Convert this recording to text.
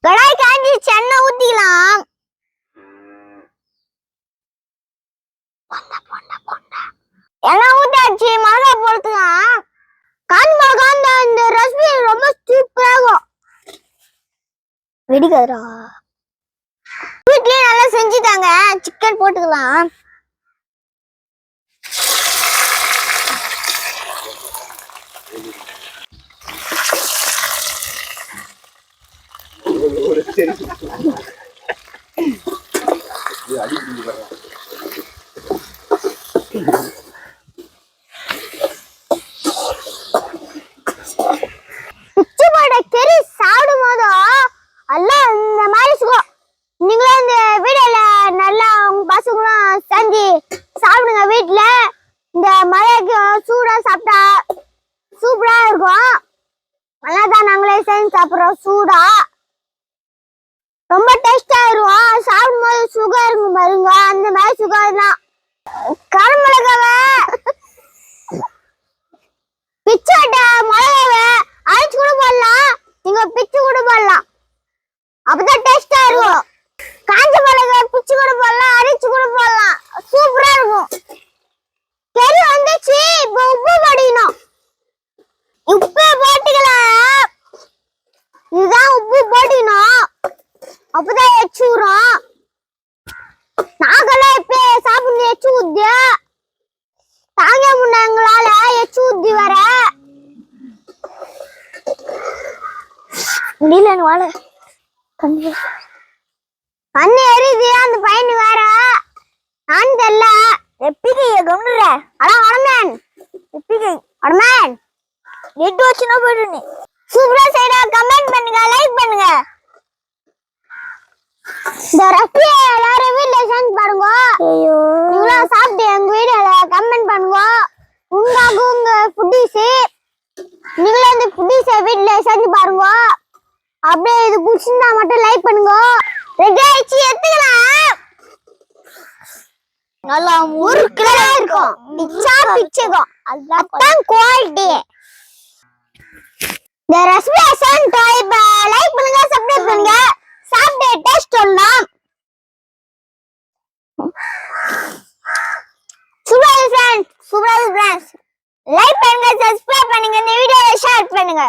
கடாய் காஞ்சி எண்ணெய் ஊத்திக்கலாம். எண்ணெய் ஊத்தாச்சு, மிளகா போட்டுக்கலாம். காஞ்ச மிளகா இந்த ரெசிபி ரொம்ப சூப்பராகும். வெடிக்காதா? வீட்லயே நல்லா செஞ்சுட்டாங்க. சிக்கன் போட்டுக்கலாம். சாப்பிடுங்க வீட்டுல. இந்த மழைக்கு சூடா சாப்பிட்டா சூப்பரா இருக்கும். நல்லாதான் நாங்களே செஞ்சு சாப்பிடுறோம். சூடா ரொம்ப டேஸ்டா இருக்கும். சாப்பிடும் போது சுகர் இருக்கும் பாருங்க, அந்த மாதிரி சுகர் தான். கருமிளகாவை பிச்சு மிளகாவை அரைச்சு கூட போடலாம். நீங்க பிச்சு கூட போடலாம், அப்பதான் டேஸ்டா இருக்கும். காஞ்ச மிளகாய் பிச்சு கூட போடலாம், அரைச்சு கூட போடலாம். சூப்பரா இருக்கும். கறி வந்துச்சு. இப்ப உப்பு போடணும். உப்பு போட்டுக்கலாம். இதுதான் உப்பு போடணும், அப்பதான் எச்சு ஊறும். நாங்கெல்லாம் இப்ப சாப்பிட்டு எச்சு ஊத்தி தாங்க முன்னாங்களால எச்சு ஊத்தி வர முடியலன்னு வாழ கண்ணு எரியுது. அந்த பையனு வேற நான் தெரியல. எப்பிகை கொண்டுற அதான் வளமேன். எப்பிகை வளமேன் எட்டு வச்சுனா போயிடு. சூப்பரா செய்யறா. கமெண்ட் பண்ணுங்க, லைக் பண்ணுங்க. இந்த ரெசிபியை எல்லாரும் வீட்ல செஞ்சு பாருங்க. நீங்களா சாப்பிட்டு எங்க வீடியோல கமெண்ட் பண்ணுங்க. உங்க ஃபுட்டீஸ் நீங்களும் இந்த ஃபுட்டீஸை வீட்ல செஞ்சு பாருங்க. அப்படியே இது பிடிச்சிருந்தா மட்டும் லைக் பண்ணுங்க. ரெடி ஆயிடுச்சு, எடுத்துக்கலாம். நல்லா முறுக்கலா இருக்கும். பிச்சைக்கும் அதுதான் குவாலிட்டி. இந்த ரெசிபியை செஞ்சு லைக் பண்ணுங்க, சப்ஸ்கிரைப் பண்ணுங்க. சாப்பிட்டு டேஸ்ட் சொல்லலாம். சூப்பர் ஃப்ரெண்ட்ஸ், லைக் பண்ணுங்க, சப்ஸ்கிரைப் பண்ணுங்க, இந்த வீடியோவை ஷேர் பண்ணுங்க.